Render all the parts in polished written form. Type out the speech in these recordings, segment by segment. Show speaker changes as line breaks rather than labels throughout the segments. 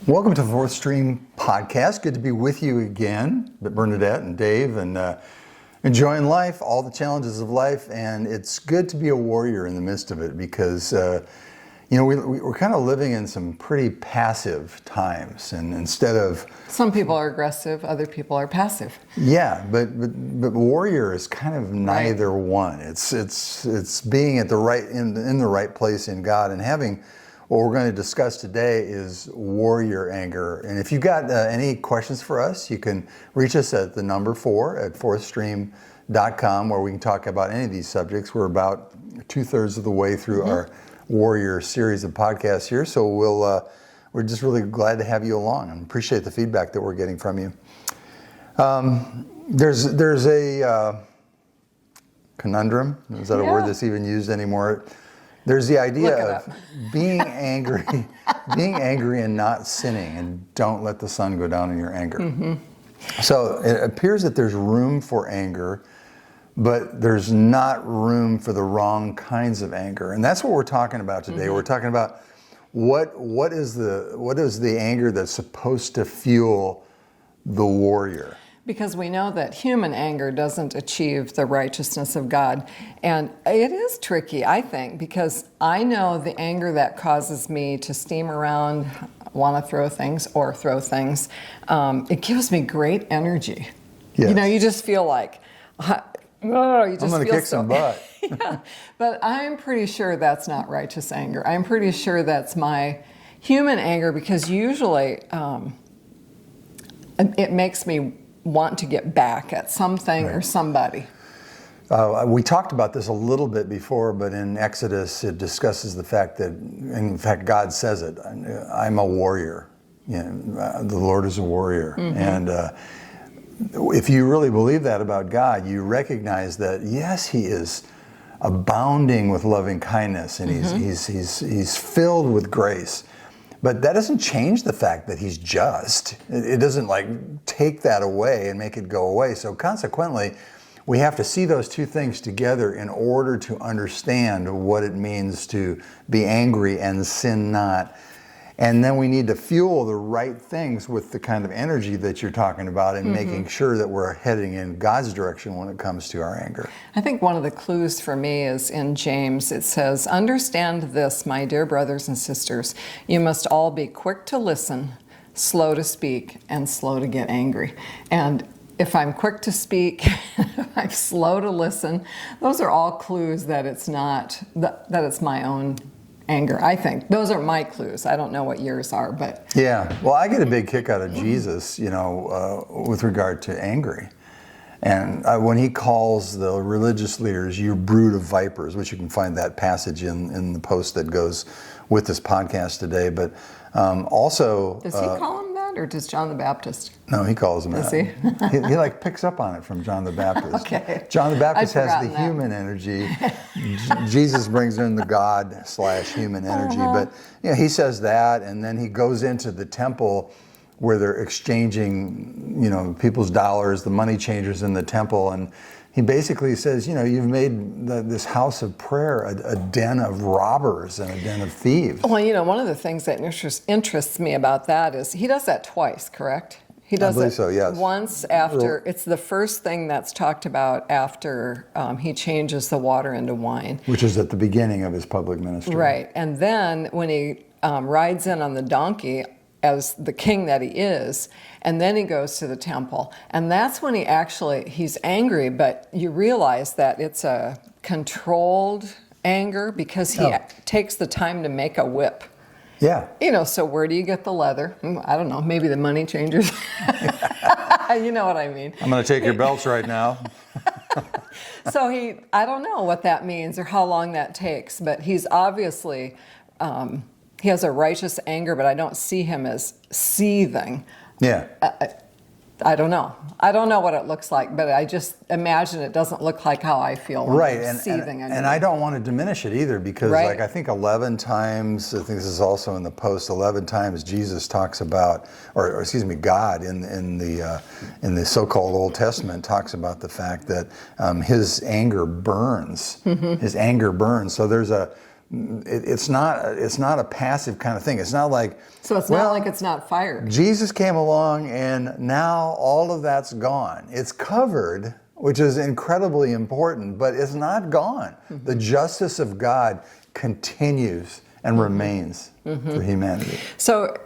Welcome to Fourth Stream Podcast. Good to be with you again, Bernadette and Dave, and enjoying life, all the challenges of life. And it's good to be a warrior in the midst of it because, we're kind of living in some pretty passive times. And instead of...
Some people are aggressive, other people are passive.
Yeah, but warrior is kind of neither one. It's being at the right in the right place in God and having... What we're going to discuss today is warrior anger. And if you've got any questions for us, you can reach us at the number 4 at fourthstream.com, where we can talk about any of these subjects. We're about 2/3 of the way through our warrior series of podcasts here. So we're just really glad to have you along and appreciate the feedback that we're getting from you. There's a conundrum. Is that a word that's even used anymore? There's the idea of being angry, and not sinning, and don't let the sun go down in your anger. Mm-hmm. So it appears that there's room for anger, but there's not room for the wrong kinds of anger, and that's what we're talking about today. Mm-hmm. We're talking about what is the anger that's supposed to fuel the warrior.
Because we know that human anger doesn't achieve the righteousness of God. And it is tricky, I think, because I know the anger that causes me to steam around, want to throw things, it gives me great energy.
Yes.
You know, you just feel like,
I'm going to kick some butt.
Yeah. But I'm pretty sure that's not righteous anger. I'm pretty sure that's my human anger, because usually it makes me want to get back at something or somebody.
We talked about this a little bit before, but in Exodus it discusses the fact that, in fact, God says it, I'm a warrior. The Lord is a warrior. Mm-hmm. And if you really believe that about God, you recognize that, yes, He is abounding with loving kindness, and He's filled with grace. But that doesn't change the fact that He's just. It doesn't take that away and make it go away. So consequently, we have to see those two things together in order to understand what it means to be angry and sin not. And then we need to fuel the right things with the kind of energy that you're talking about, and making sure that we're heading in God's direction when it comes to our anger.
I think one of the clues for me is in James. It says, "Understand this, my dear brothers and sisters. You must all be quick to listen, slow to speak, and slow to get angry." And if I'm quick to speak, if I'm slow to listen, those are all clues that it's not, that it's my own anger, I think. Those are my clues. I don't know what yours are, but...
Yeah, well, I get a big kick out of Jesus, with regard to angry. And when He calls the religious leaders, "you brood of vipers," which you can find that passage in the post that goes with this podcast today, but also...
Does He call them that, or does John the Baptist?
No, He calls them
does
that.
He?
He picks up on it from John the Baptist.
Okay.
John the Baptist has the human energy. Jesus brings in the God/human energy. But He says that, and then He goes into the temple where they're exchanging, people's dollars, the money changers in the temple, and He basically says, you've made this house of prayer a den of robbers and a den of thieves.
Well, one of the things that interests me about that is He does that twice, correct? He does
I believe
it
so, yes.
Once after, it's the first thing that's talked about after He changes the water into wine.
Which is at the beginning of His public ministry.
Right, and then when He rides in on the donkey as the king that He is, and then He goes to the temple. And that's when he's angry, but you realize that it's a controlled anger because He takes the time to make a whip.
Yeah.
So where do you get the leather? I don't know, maybe the money changers. You know what I mean.
I'm going to take your belts right now.
So I don't know what that means or how long that takes, but He's obviously... He has a righteous anger, but I don't see Him as seething.
Yeah.
I don't know. I don't know what it looks like, but I just imagine it doesn't look like how I feel when I'm seething.
And I don't want to diminish it either, because I think 11 times, I think this is also in the post, 11 times Jesus talks about, or excuse me, God in the so-called Old Testament talks about the fact that His anger burns. Mm-hmm. His anger burns. So there's it's not a passive kind of thing. It's not like,
So it's not like it's not fired.
Jesus came along and now all of that's gone. It's covered, which is incredibly important, but it's not gone. The justice of God continues and remains for humanity.
So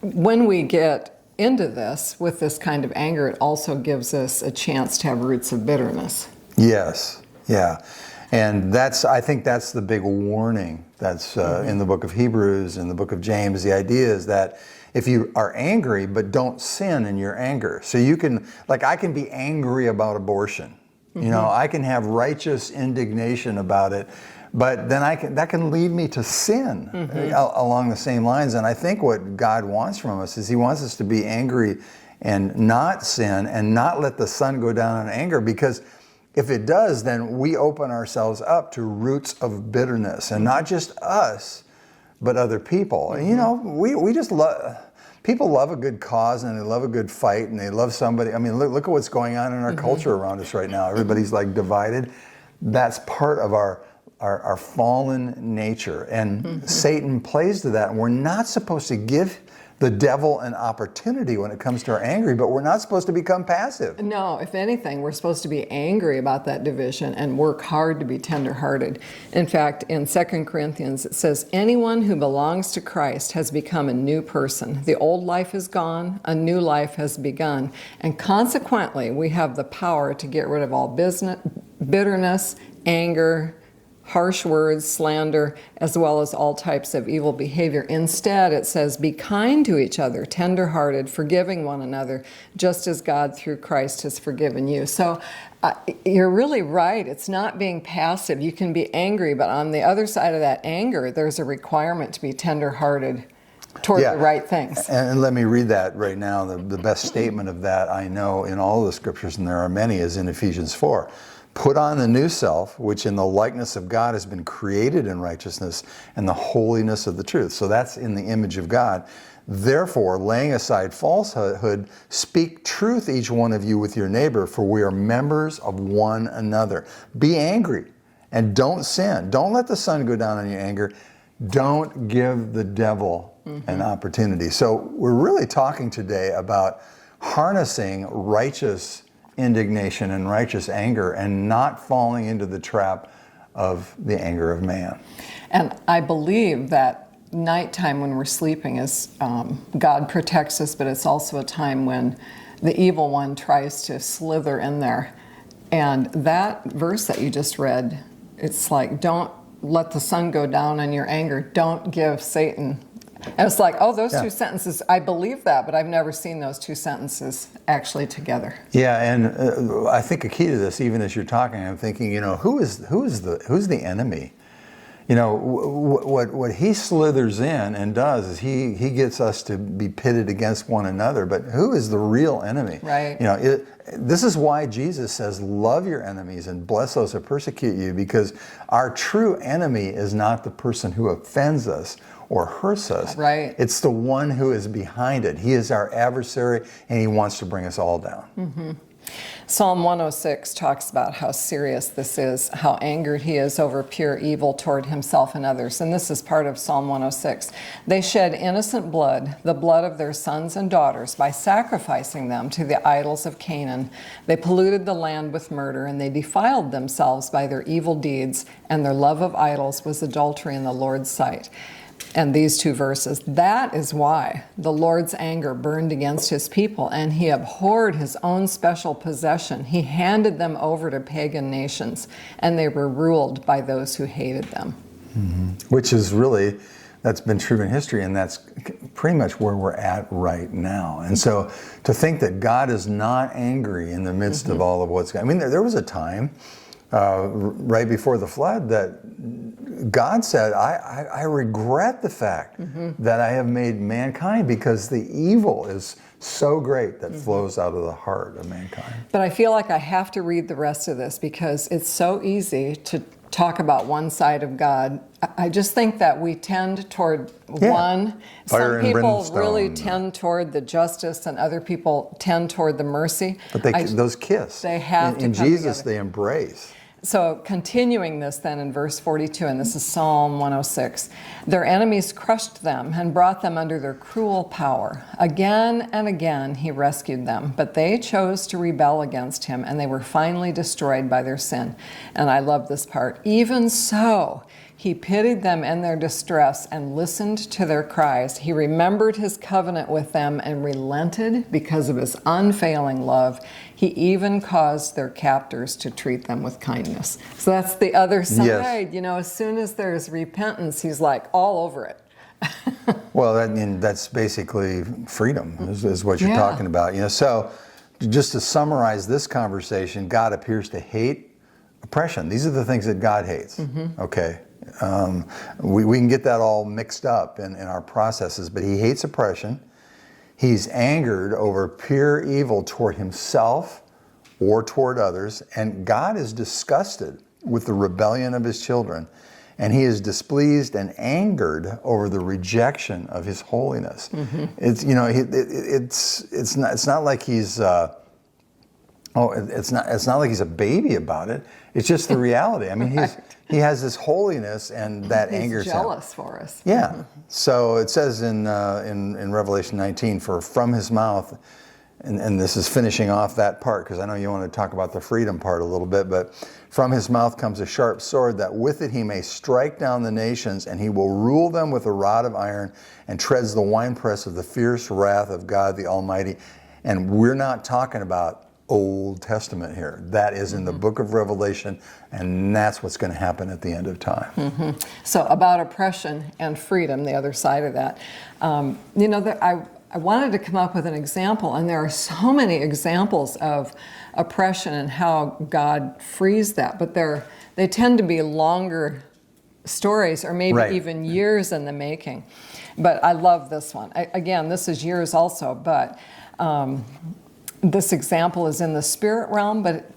when we get into this with this kind of anger, it also gives us a chance to have roots of bitterness.
Yes, yeah. And I think that's the big warning that's in the book of Hebrews, in the book of James. The idea is that if you are angry, but don't sin in your anger. So you can, like I can be angry about abortion. You know, I can have righteous indignation about it, but then that can lead me to sin along the same lines. And I think what God wants from us is He wants us to be angry and not sin and not let the sun go down in anger, because if it does, then we open ourselves up to roots of bitterness, and not just us, but other people. And you know, we just love, people love a good cause and they love a good fight and they love somebody. I mean, look at what's going on in our culture around us right now. Everybody's like divided. That's part of our fallen nature. And Satan plays to that. And we're not supposed to give the devil an opportunity when it comes to our anger, but we're not supposed to become passive.
No, if anything, we're supposed to be angry about that division and work hard to be tenderhearted. In fact, in 2 Corinthians, it says, anyone who belongs to Christ has become a new person. The old life is gone, a new life has begun. And consequently, we have the power to get rid of all bitterness, anger, harsh words, slander, as well as all types of evil behavior. Instead, it says, be kind to each other, tender-hearted, forgiving one another, just as God through Christ has forgiven you. So you're really right. It's not being passive. You can be angry, but on the other side of that anger, there's a requirement to be tender-hearted toward the right things.
And let me read that right now. The best statement of that I know in all of the scriptures, and there are many, is in Ephesians 4. Put on the new self, which in the likeness of God has been created in righteousness and the holiness of the truth. So that's in the image of God. Therefore, laying aside falsehood, speak truth each one of you with your neighbor, for we are members of one another. Be angry and don't sin. Don't let the sun go down on your anger. Don't give the devil an opportunity. So we're really talking today about harnessing righteous indignation and righteous anger and not falling into the trap of the anger of man.
And I believe that nighttime when we're sleeping is God protects us, but it's also a time when the evil one tries to slither in there. And that verse that you just read, it's like, don't let the sun go down on your anger. Don't give Satan. And it's like, oh, those two sentences, I believe that, but I've never seen those two sentences actually together.
Yeah, and I think a key to this, even as you're talking, I'm thinking, you know, who's the enemy? You know, what he slithers in and does is he gets us to be pitted against one another. But who is the real enemy?
Right.
You know, this is why Jesus says, love your enemies and bless those who persecute you, because our true enemy is not the person who offends us or hurts us.
Right.
It's the one who is behind it. He is our adversary, and he wants to bring us all down.
Psalm 106 talks about how serious this is, how angered he is over pure evil toward himself and others. And this is part of Psalm 106. They shed innocent blood, the blood of their sons and daughters, by sacrificing them to the idols of Canaan. They polluted the land with murder, and they defiled themselves by their evil deeds, and their love of idols was adultery in the Lord's sight. And these two verses, that is why the Lord's anger burned against his people, and he abhorred his own special possession. He handed them over to pagan nations, and they were ruled by those who hated them.
Which is really, that's been true in history, and that's pretty much where we're at right now. And so to think that God is not angry in the midst of all of what's going on. I mean, there was a time right before the flood that God said, I regret the fact that I have made mankind, because the evil is so great that flows out of the heart of mankind.
But I feel like I have to read the rest of this, because it's so easy to talk about one side of God. I just think that we tend toward one.
Fire
Some
and
people
brimstone.
really tend toward the justice, and other people tend toward the mercy.
But those kiss.
They have to
in
come
Jesus,
together.
they embrace.
So continuing this then in verse 42, and this is Psalm 106, their enemies crushed them and brought them under their cruel power. Again and again he rescued them, but they chose to rebel against him, and they were finally destroyed by their sin. And I love this part. Even so, he pitied them in their distress and listened to their cries. He remembered his covenant with them and relented because of his unfailing love. He even caused their captors to treat them with kindness. So that's the other side.
Yes.
You know, as soon as there's repentance, he's like all over it.
Well, I mean, that's basically freedom is what you're
Yeah.
talking about. You know, so just to summarize this conversation, God appears to hate oppression. These are the things that God hates. Okay. We can get that all mixed up in our processes, but he hates oppression. He's angered over pure evil toward himself or toward others, and God is disgusted with the rebellion of his children, and he is displeased and angered over the rejection of his holiness. It's, you know, it's not like he's it's not like he's a baby about it. It's just the reality. I mean, he has this holiness, and that angers him.
He's jealous for us.
Yeah. So it says in Revelation 19, for from his mouth, and this is finishing off that part, because I know you want to talk about the freedom part a little bit, but from his mouth comes a sharp sword, that with it he may strike down the nations, and he will rule them with a rod of iron, and treads the winepress of the fierce wrath of God the Almighty. And we're not talking about Old Testament here. That is in the book of Revelation, and that's what's going to happen at the end of time.
So about oppression and freedom, the other side of that. You know, I wanted to come up with an example, and there are so many examples of oppression and how God frees that, but they tend to be longer stories, or maybe
Right.
even years in the making. But I love this one. Again, this is years also, but this example is in the spirit realm, but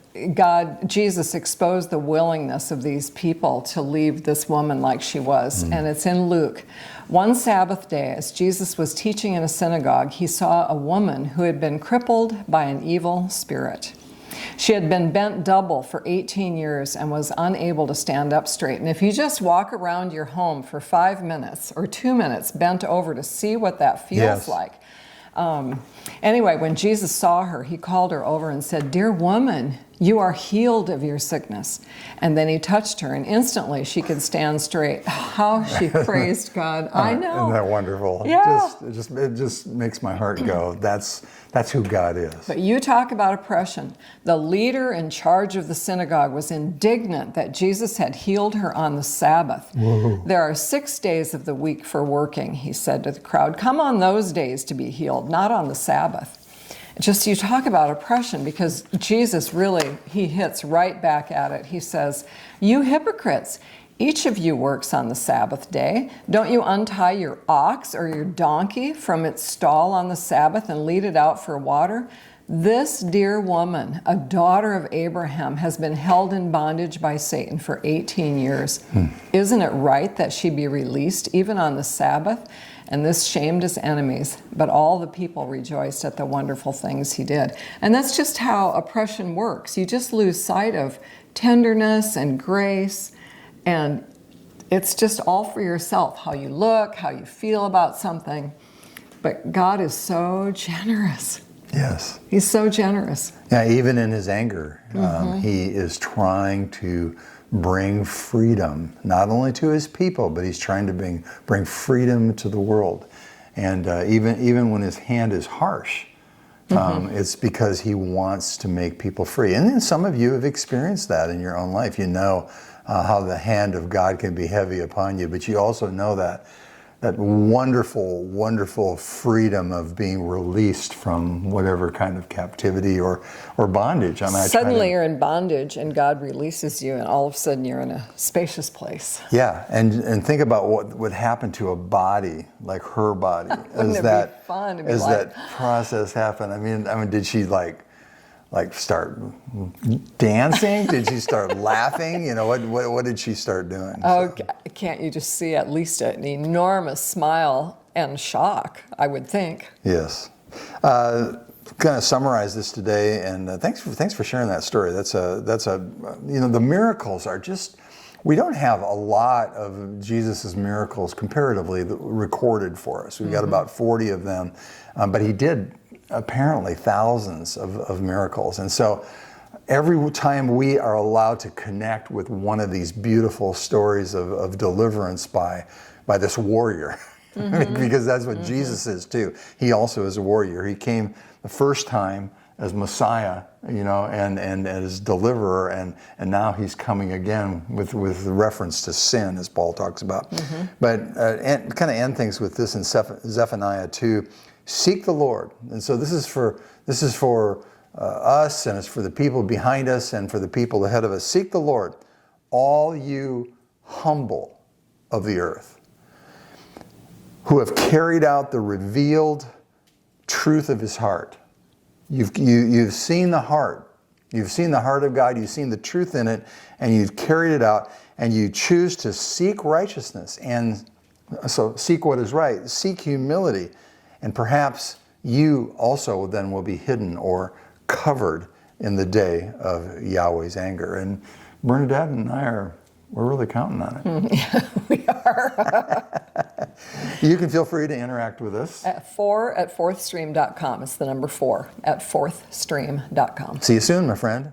Jesus exposed the willingness of these people to leave this woman like she was. And it's in Luke. One Sabbath day, as Jesus was teaching in a synagogue, he saw a woman who had been crippled by an evil spirit. She had been bent double for 18 years and was unable to stand up straight. And if you just walk around your home for 5 minutes or 2 minutes bent over to see what that feels
Yes.
like. Anyway, when Jesus saw her, he called her over and said, "Dear woman, you are healed of your sickness." And then he touched her, and instantly she could stand straight. How she praised God. I know.
Isn't that wonderful?
Yeah.
It just makes my heart go. That's who God is.
But you talk about oppression. The leader in charge of the synagogue was indignant that Jesus had healed her on the Sabbath.
Whoa.
There are 6 days of the week for working, he said to the crowd. Come on those days to be healed, not on the Sabbath. Just you talk about oppression, because Jesus really, he hits right back at it. He says, "You hypocrites, each of you works on the Sabbath day. Don't you untie your ox or your donkey from its stall on the Sabbath and lead it out for water? This dear woman, a daughter of Abraham, has been held in bondage by Satan for 18 years. Isn't it right that she be released even on the Sabbath?" And this shamed his enemies, but all the people rejoiced at the wonderful things he did. And that's just how oppression works. You just lose sight of tenderness and grace, and it's just all for yourself, how you look, how you feel about something. But God is so generous.
Yes.
He's so generous.
Yeah, even in his anger, he is trying to bring freedom, not only to his people, but he's trying to bring freedom to the world. And even when his hand is harsh, it's because he wants to make people free. And then some of you have experienced that in your own life. You know how the hand of God can be heavy upon you, but you also know that wonderful, wonderful freedom of being released from whatever kind of captivity or bondage. I mean,
Suddenly you're in bondage and God releases you, and all of a sudden you're in a spacious place.
Yeah, and think about what would happen to a body like her body
Wouldn't it be fun to be
as
like-
that process happened. I mean, did she like start dancing? Did she start laughing? You know, what did she start doing?
Oh, can't you just see at least an enormous smile and shock, I would think.
Yes. kind of summarize this today, and thanks for sharing that story. That's a the miracles are just, we don't have a lot of Jesus's miracles comparatively recorded for us. We've got about 40 of them, but he did apparently thousands of miracles, and so every time we are allowed to connect with one of these beautiful stories of deliverance by this warrior. Because that's what Jesus is too. He also is a warrior. He came the first time as Messiah, and as deliverer, and now he's coming again with reference to sin, as Paul talks about. But and kind of end things with this in Zephaniah 2: seek the Lord. And so this is for us, and it's for the people behind us, and for the people ahead of us. Seek the Lord, all you humble of the earth, who have carried out the revealed truth of his heart. You've seen the heart. You've seen the heart of God. You've seen the truth in it, and you've carried it out, and you choose to seek righteousness. And so seek what is right. Seek humility. And perhaps you also then will be hidden or covered in the day of Yahweh's anger. And Bernadette and I we're really counting on it.
Yeah, we are.
You can feel free to interact with us.
At fourthstream.com. It's the number 4 at fourthstream.com.
See you soon, my friend.